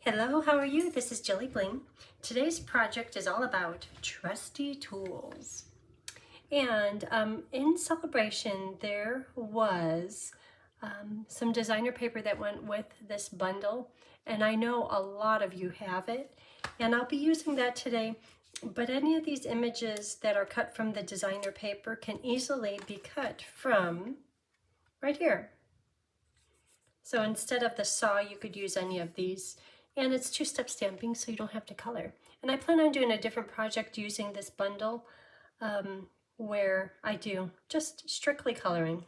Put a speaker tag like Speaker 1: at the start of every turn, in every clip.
Speaker 1: Hello, how are you? This is Jilly Bling. Today's project is all about trusty tools. And in celebration, there was some designer paper that went with this bundle. And I know a lot of you have it. And I'll be using that today. But any of these images that are cut from the designer paper can easily be cut from right here. So instead of the saw, you could use any of these. And it's two-step stamping, so you don't have to color. And I plan on doing a different project using this bundle where I do just strictly coloring.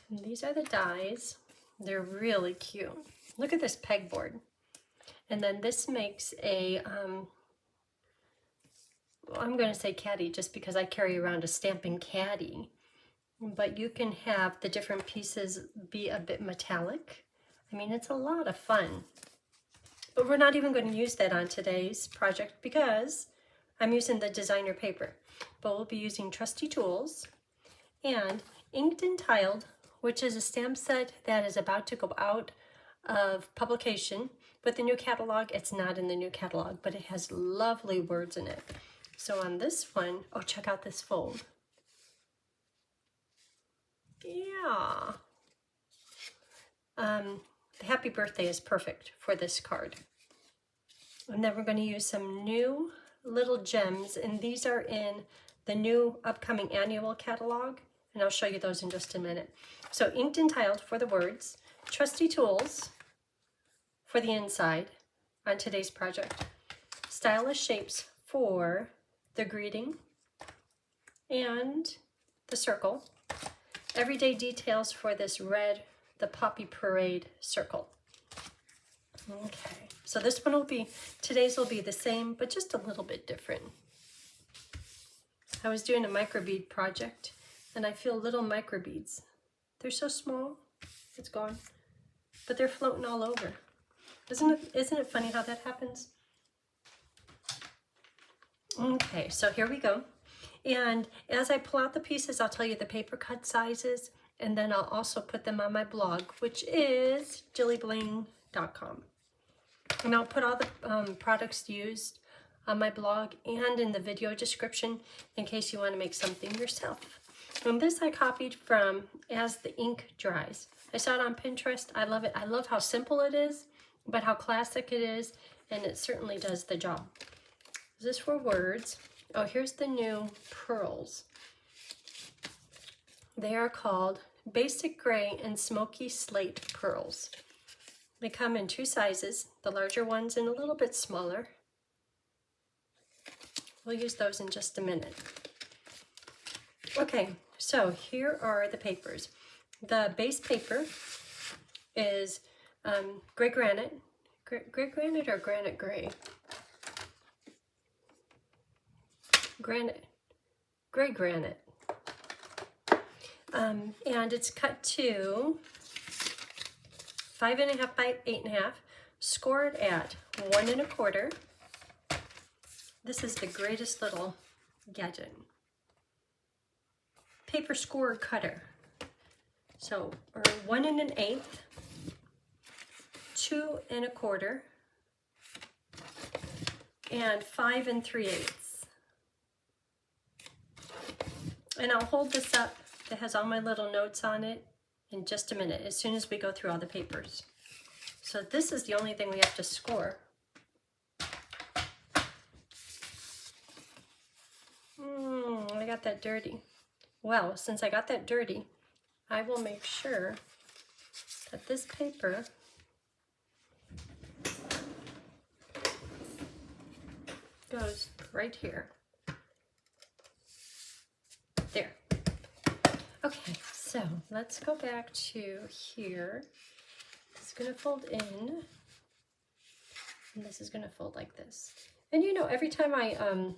Speaker 1: And these are the dies. They're really cute. Look at this pegboard. And then this makes a, I'm going to say caddy just because I carry around a stamping caddy. But you can have the different pieces be a bit metallic. I mean, it's a lot of fun. But we're not even going to use that on today's project because I'm using the designer paper. But we'll be using Trusty tools and Inked and Tiled, which is a stamp set that is about to go out of publication. With the new catalog, it's not in the new catalog, but it has lovely words in it. So on this one, oh, check out this fold. Yeah. The happy birthday is perfect for this card. And then we're going to use some new little gems, and these are in the new upcoming annual catalog, and I'll show you those in just a minute. So Inked and Tiled for the words, Trusty tools for the inside on today's project, stylish shapes for the greeting and the circle, everyday details for this red, the Poppy Parade circle. Okay, so this one will be, today's will be the same, but just a little bit different. I was doing a microbead project, and I feel little microbeads. They're so small, it's gone, but they're floating all over. Isn't it funny how that happens? Okay, so here we go. And as I pull out the pieces, I'll tell you the paper cut sizes, and then I'll also put them on my blog, which is jillybling.com. And I'll put all the products used on my blog and in the video description in case you want to make something yourself. And this I copied from As The Ink Dries. I saw it on Pinterest. I love it. I love how simple it is, but how classic it is, and it certainly does the job. Is this for words? Oh, here's the new pearls. They are called Basic Gray and Smoky Slate Pearls. They come in two sizes, the larger ones and a little bit smaller. We'll use those in just a minute. Okay, so here are the papers. The base paper is gray granite. Gray granite or granite gray? Granite. Gray granite. And it's cut to 5.5 by 8.5, scored at 1 1/4. This is the greatest little gadget. Paper score cutter. So, or 1 1/8, 2 1/4, and 5 3/8. And I'll hold this up. It has all my little notes on it in just a minute, as soon as we go through all the papers. So this is the only thing we have to score. I got that dirty. Well, since I got that dirty, I will make sure that this paper goes right here. There. Okay, so let's go back to here. It's going to fold in, and this is going to fold like this. And you know, every time I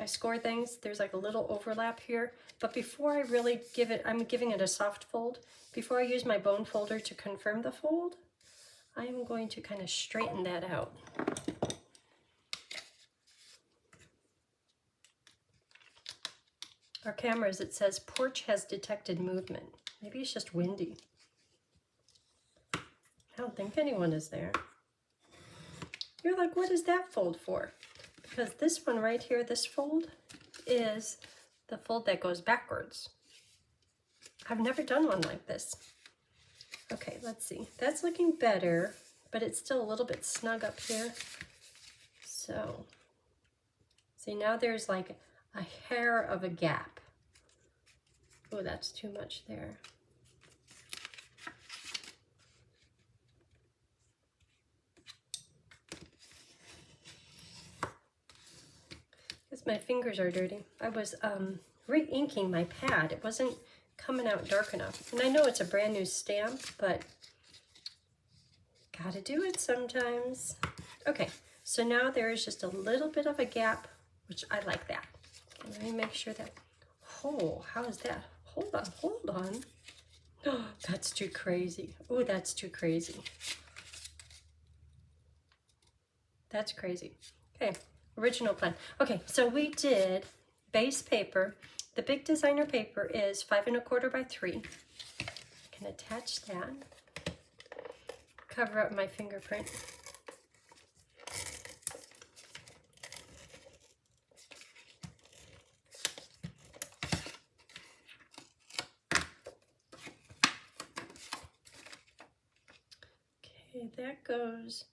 Speaker 1: score things, there's like a little overlap here. But before I really give it, I'm giving it a soft fold. Before I use my bone folder to confirm the fold, I am going to kind of straighten that out. Our cameras, it says porch has detected movement. Maybe it's just windy. I don't think anyone is there. You're like, what is that fold for? Because this one right here, this fold, is the fold that goes backwards. I've never done one like this. Okay, let's see. That's looking better, but it's still a little bit snug up here. So, see, now there's like a hair of a gap. Oh, that's too much there. Because my fingers are dirty. I was re-inking my pad. It wasn't coming out dark enough. And I know it's a brand new stamp, but gotta do it sometimes. Okay, so now there is just a little bit of a gap, which I like that. Okay, let me make sure that, oh, how is that? Hold on, hold on. Oh, that's too crazy. Oh, that's too crazy. That's crazy. Okay, original plan. Okay, so we did base paper. The big designer paper is 5 1/4 by 3. I can attach that. Cover up my fingerprint. Okay, that goes.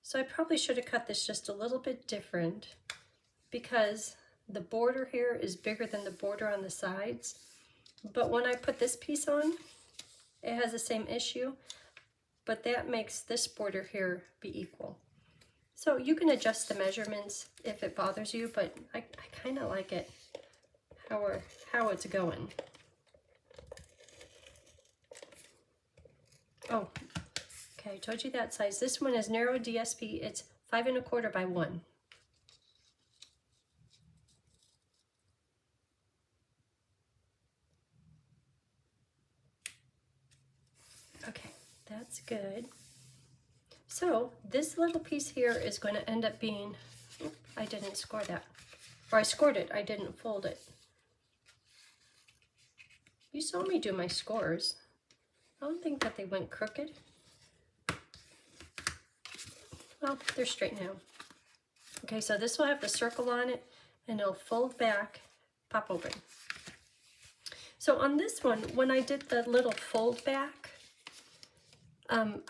Speaker 1: So I probably should have cut this just a little bit different because the border here is bigger than the border on the sides. But when I put this piece on, it has the same issue, but that makes this border here be equal. So you can adjust the measurements if it bothers you, but I kind of like it how it's going. Oh, okay, I told you that size. This one is narrow DSP. It's 5 1/4 by 1. Okay, that's good. So this little piece here is going to end up being, I didn't score that. Or I scored it, I didn't fold it. You saw me do my scores. I don't think that they went crooked. Well, they're straight now. Okay, so this will have the circle on it, and it'll fold back, pop open. So on this one, when I did the little fold back,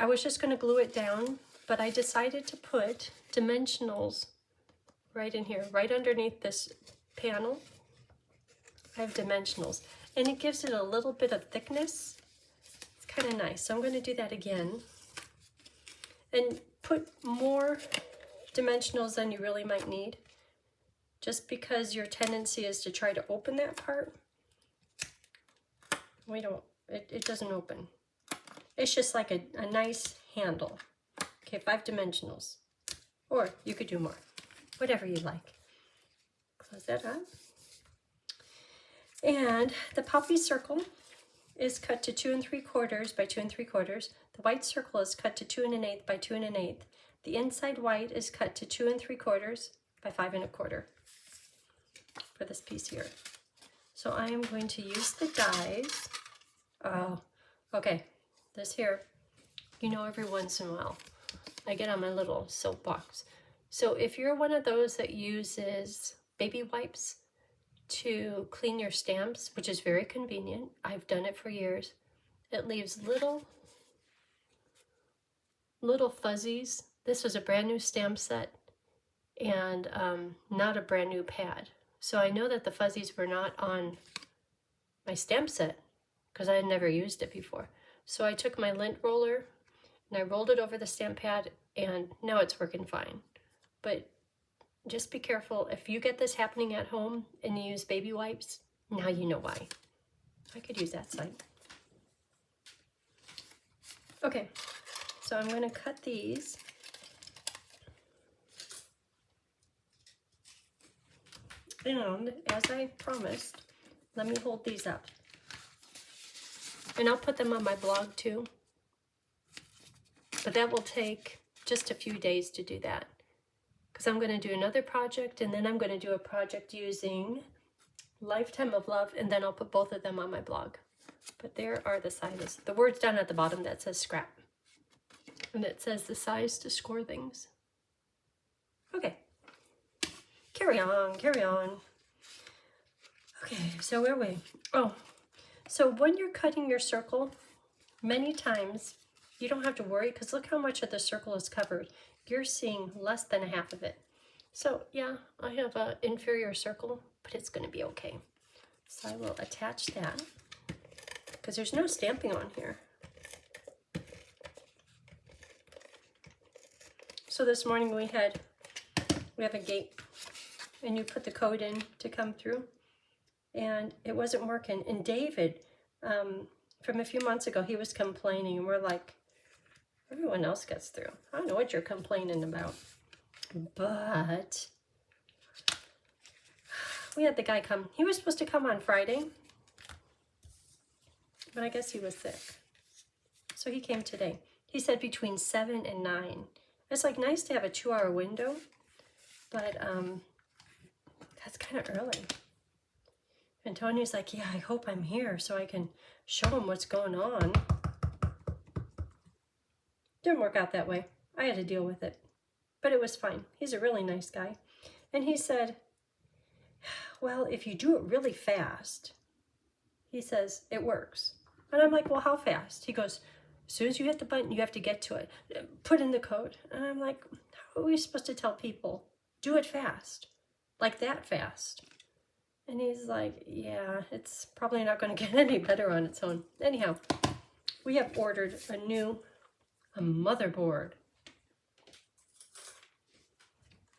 Speaker 1: I was just going to glue it down, but I decided to put dimensionals right in here, right underneath this panel. I have dimensionals, and it gives it a little bit of thickness. It's kind of nice, so I'm going to do that again. And put more dimensionals than you really might need, just because your tendency is to try to open that part. We don't, it doesn't open. It's just like a nice handle. Okay, 5 dimensionals. Or you could do more, whatever you like. Close that up. And the poppy circle is cut to 2 3/4 by 2 3/4. The white circle is cut to 2 1/8 by 2 1/8. The inside white is cut to 2 3/4 by 5 1/4 for this piece here. So I am going to use the dies. Oh, okay. This here, you know, every once in a while, I get on my little soapbox. So if you're one of those that uses baby wipes to clean your stamps, which is very convenient, I've done it for years, it leaves little fuzzies. This was a brand new stamp set and not a brand new pad. So I know that the fuzzies were not on my stamp set because I had never used it before. So I took my lint roller and I rolled it over the stamp pad, and now it's working fine. But just be careful. If you get this happening at home and you use baby wipes, now you know why. I could use that side. Okay, so I'm going to cut these. And as I promised, let me hold these up. And I'll put them on my blog too. But that will take just a few days to do that, because I'm going to do another project, and then I'm going to do a project using Lifetime of Love, and then I'll put both of them on my blog. But there are the sizes. The word's down at the bottom that says scrap. And it says the size to score things. Okay, carry on, carry on. Okay, so where are we? Oh, so when you're cutting your circle, many times you don't have to worry because look how much of the circle is covered. You're seeing less than a half of it. So yeah, I have an inferior circle, but it's going to be okay. So I will attach that because there's no stamping on here. So this morning we have a gate and you put the code in to come through and it wasn't working. And David, from a few months ago, he was complaining and we're like, everyone else gets through. I don't know what you're complaining about. But we had the guy come. He was supposed to come on Friday, but I guess he was sick. So he came today. He said between 7 and 9. It's like nice to have a 2-hour window, but that's kind of early. And Tony's like, yeah, I hope I'm here so I can show him what's going on. Didn't work out that way. I had to deal with it, but it was fine. He's a really nice guy. And he said, well, if you do it really fast, he says, it works. And I'm like, well, how fast? He goes, as soon as you hit the button, you have to get to it. Put in the code. And I'm like, how are we supposed to tell people? Do it fast. Like that fast. And he's like, yeah, it's probably not going to get any better on its own. Anyhow, we have ordered a motherboard.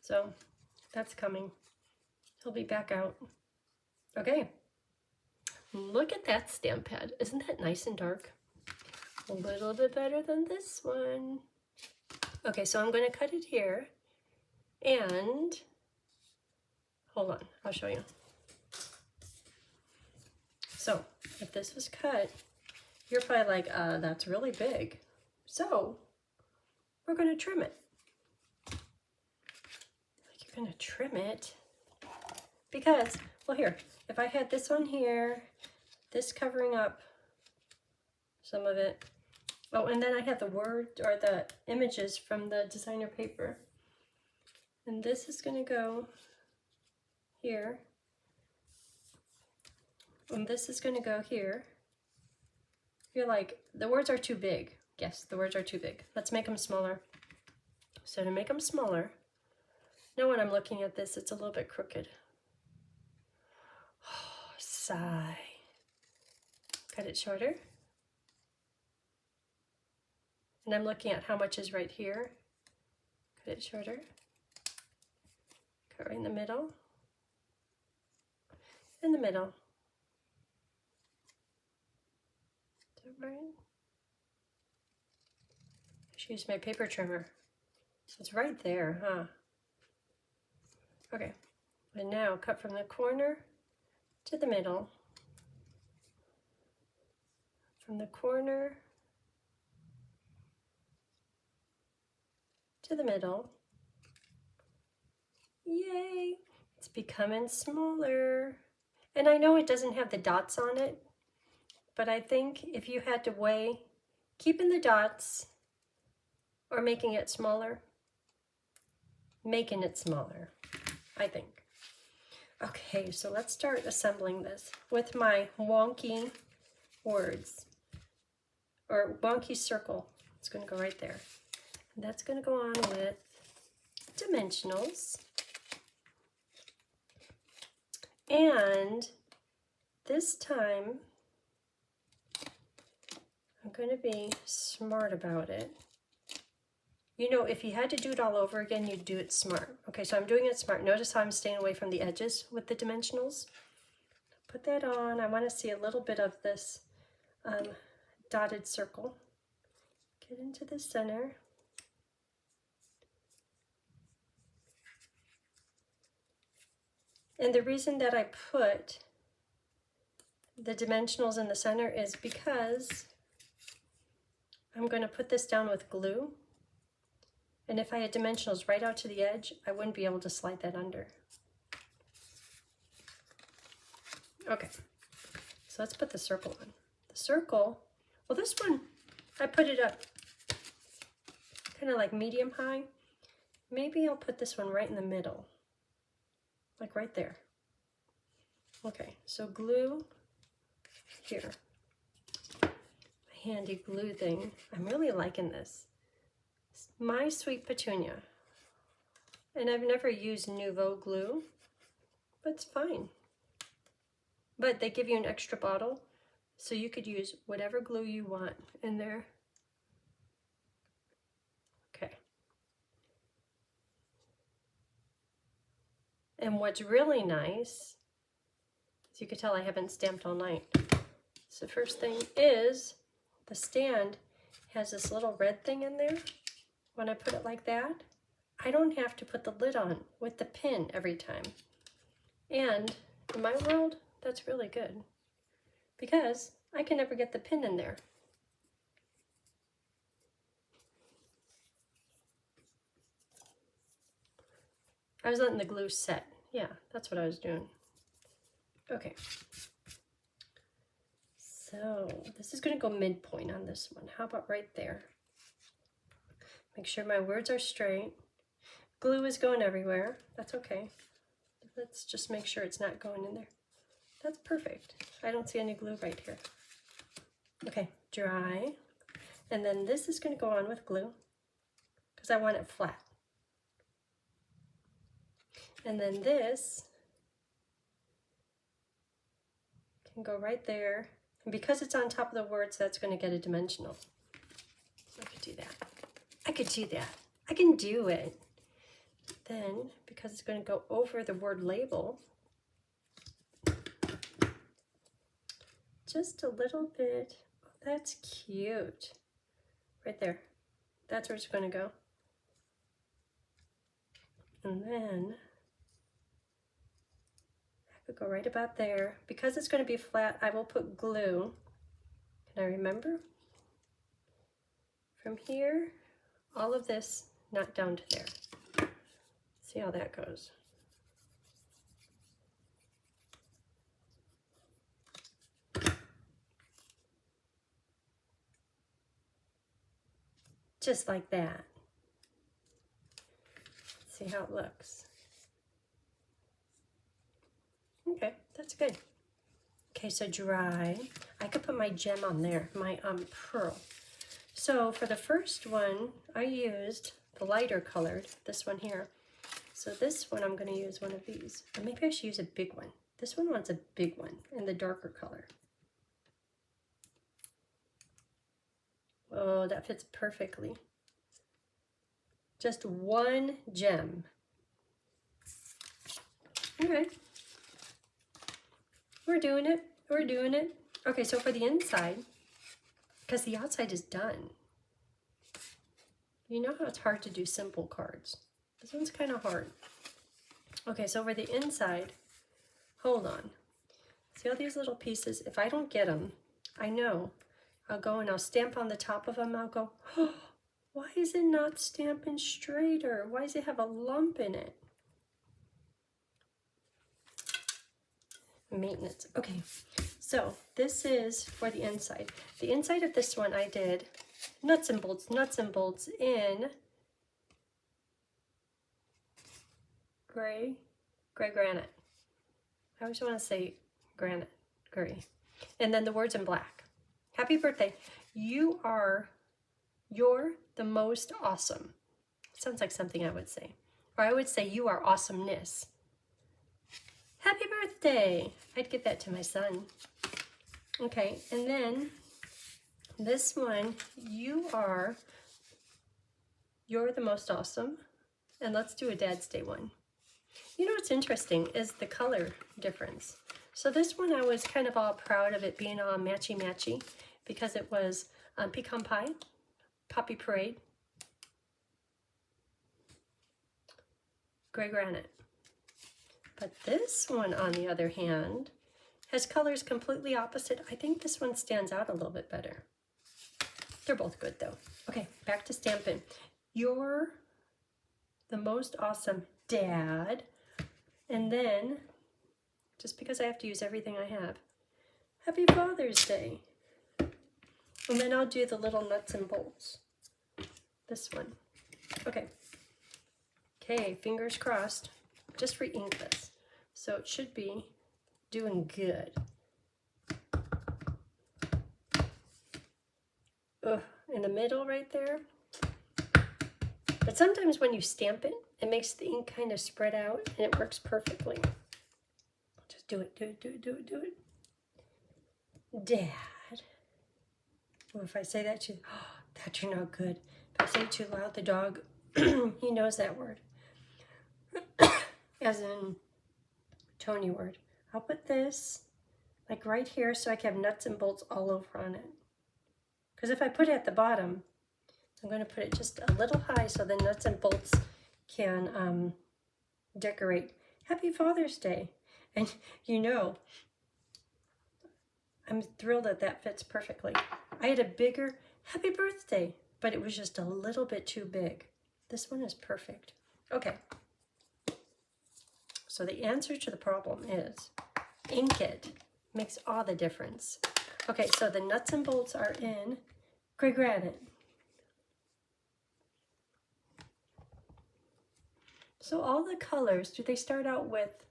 Speaker 1: So that's coming. He'll be back out. Okay. Look at that stamp pad. Isn't that nice and dark? A little bit better than this one. Okay, so I'm going to cut it here. And hold on, I'll show you. So if this was cut, you're probably like, that's really big. So we're going to trim it. Like you're going to trim it because, well, here, if I had this one here, this covering up some of it. Oh, and then I have the word or the images from the designer paper. And this is going to go here. And this is going to go here. You're like, the words are too big. Yes, the words are too big. Let's make them smaller. So to make them smaller, now when I'm looking at this, it's a little bit crooked. Oh, sigh. Cut it shorter. And I'm looking at how much is right here. Cut it shorter. Cut right in the middle. In the middle. Is that right? I should use my paper trimmer. It's right there, huh? Okay. And now cut from the corner to the middle. From the corner to the middle. Yay! It's becoming smaller. And I know it doesn't have the dots on it, but I think if you had to weigh keeping the dots or making it smaller, I think. Okay, so let's start assembling this with my wonky words or wonky circle. It's going to go right there. And that's going to go on with dimensionals. And this time, I'm going to be smart about it. You know, if you had to do it all over again, you'd do it smart. Okay, so I'm doing it smart. Notice how I'm staying away from the edges with the dimensionals. Put that on. I want to see a little bit of this dotted circle. Get into the center. And the reason that I put the dimensionals in the center is because I'm going to put this down with glue. And if I had dimensionals right out to the edge, I wouldn't be able to slide that under. Okay, so let's put the circle on. The circle, well, this one, I put it up kind of like medium high. Maybe I'll put this one right in the middle, like right there. Okay, so glue here. My handy glue thing. I'm really liking this. My Sweet Petunia. And I've never used Nouveau glue, but it's fine. But they give you an extra bottle, so you could use whatever glue you want in there. Okay. And what's really nice, as you can tell I haven't stamped all night. So the first thing is the stand has this little red thing in there. When I put it like that, I don't have to put the lid on with the pin every time. And in my world, that's really good because I can never get the pin in there. I was letting the glue set. Yeah, that's what I was doing. Okay. So this is going to go midpoint on this one. How about right there? Make sure my words are straight. Glue is going everywhere. That's okay. Let's just make sure it's not going in there. That's perfect. I don't see any glue right here. Okay, dry. And then this is going to go on with glue because I want it flat. And then this can go right there. And because it's on top of the words, that's going to get a dimensional. I could do that. I could do that. I can do it. Then, because it's going to go over the word label, just a little bit. Oh, that's cute. Right there. That's where it's going to go. And then I could go right about there. Because it's going to be flat, I will put glue. Can I remember? From here, all of this, not down to there. See how that goes. Just like that. See how it looks. Okay, that's good. Okay, so dry. I could put my gem on there, my pearl. So for the first one, I used the lighter colored, this one here. So this one, I'm going to use one of these. Or maybe I should use a big one. This one wants a big one in the darker color. Oh, that fits perfectly. Just one gem. Okay. We're doing it. We're doing it. Okay, so for the inside, because the outside is done. You know how it's hard to do simple cards. This one's kind of hard. Okay, so for the inside, hold on. See all these little pieces? If I don't get them, I know. I'll go and I'll stamp on the top of them. I'll go, oh, why is it not stamping straighter? Why does it have a lump in it? Maintenance. Okay, so this is for the inside. The inside of this one I did nuts and bolts in gray granite. I always want to say granite, gray. And then the words in black. Happy birthday. You're the most awesome. Sounds like something I would say. Or I would say you are awesomeness. Happy birthday. I'd give that to my son. Okay, and then this one, you're the most awesome. And let's do a Dad's Day one. You know what's interesting is the color difference. So this one I was kind of all proud of it being all matchy-matchy because it was pecan pie, poppy parade, gray granite. But this one, on the other hand, has colors completely opposite. I think this one stands out a little bit better. They're both good though. Okay, back to stamping. You're the most awesome Dad. And then, just because I have to use everything I have, Happy Father's Day. And then I'll do the little nuts and bolts. This one. Okay. Okay, fingers crossed. Just re-ink this. So it should be doing good. Ugh, in the middle right there. But sometimes when you stamp it, it makes the ink kind of spread out and it works perfectly. Just do it, do it, do it, do it, do it. Dad. Well, if I say that too, oh, that turned out good. If I say it too loud, the dog, he knows that word. As in Tony word. I'll put this like right here so I can have nuts and bolts all over on it. Because if I put it at the bottom, I'm going to put it just a little high so the nuts and bolts can decorate. Happy Father's Day. And you know, I'm thrilled that that fits perfectly. I had a bigger happy birthday, but it was just a little bit too big. This one is perfect. Okay. So the answer to the problem is ink it. Makes all the difference. Okay, so the nuts and bolts are in gray granite. So all the colors, do they start out with,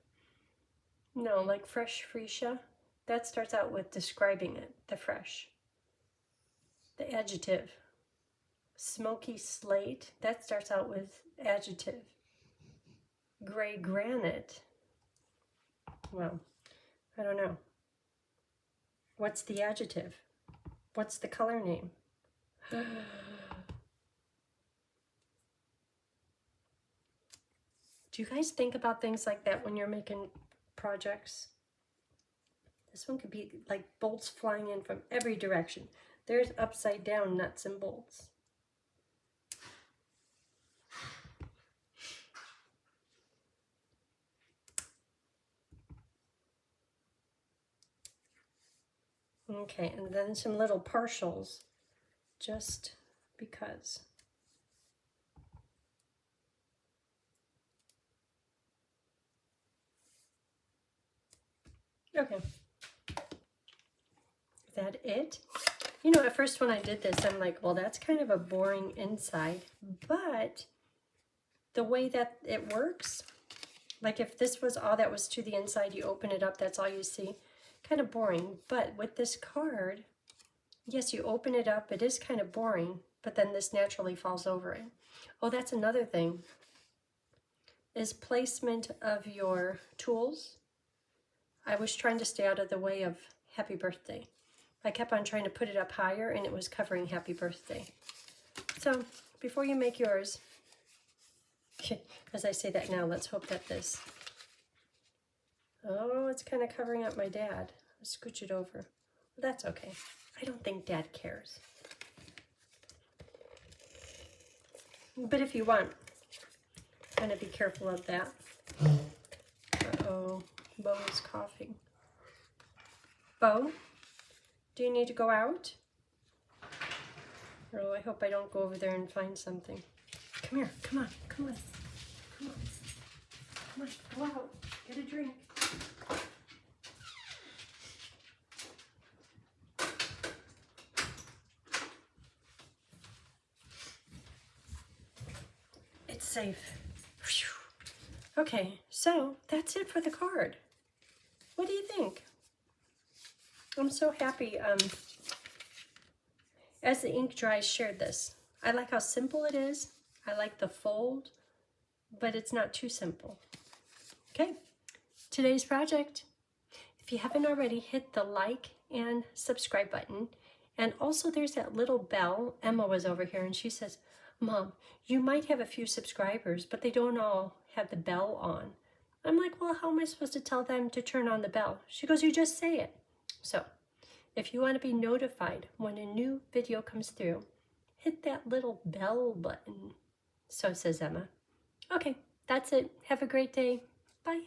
Speaker 1: no, like fresh freesia? That starts out with describing it, the fresh. The adjective. Smoky slate, that starts out with adjective. Gray granite. Well, I don't know. What's the adjective? What's the color name? Do you guys think about things like that when you're making projects? This one could be like bolts flying in from every direction. There's upside down nuts and bolts. Okay, and then some little partials, just because. Okay. Is that it? You know, at first when I did this, I'm like, well, that's kind of a boring inside, but the way that it works, like if this was all that was to the inside, you open it up, that's all you see. Kind of boring, but with this card, yes, you open it up, it is kind of boring, but then this naturally falls over it. Oh, that's another thing, is placement of your tools. I was trying to stay out of the way of happy birthday. I kept on trying to put it up higher and it was covering happy birthday. So before you make yours, as I say that now, let's hope that this, oh, it's kind of covering up my dad. I'll scooch it over. That's okay. I don't think Dad cares. But if you want, kind of be careful of that. Uh-oh, Bo is coughing. Bo, do you need to go out? Oh, I hope I don't go over there and find something. Come here, come on, come on, come on. Come on, go out, get a drink. It's safe. Whew. Okay, so that's it for the card. What do you think? I'm so happy As the Ink Dries shared this. I like how simple it is. I like the fold, but it's not too simple. Okay, today's project. If you haven't already, hit the like and subscribe button. And also there's that little bell. Emma was over here and she says, Mom, you might have a few subscribers, but they don't all have the bell on. I'm like, well, how am I supposed to tell them to turn on the bell? She goes, you just say it. So if you want to be notified when a new video comes through, hit that little bell button. So says Emma. Okay, that's it. Have a great day. Bye.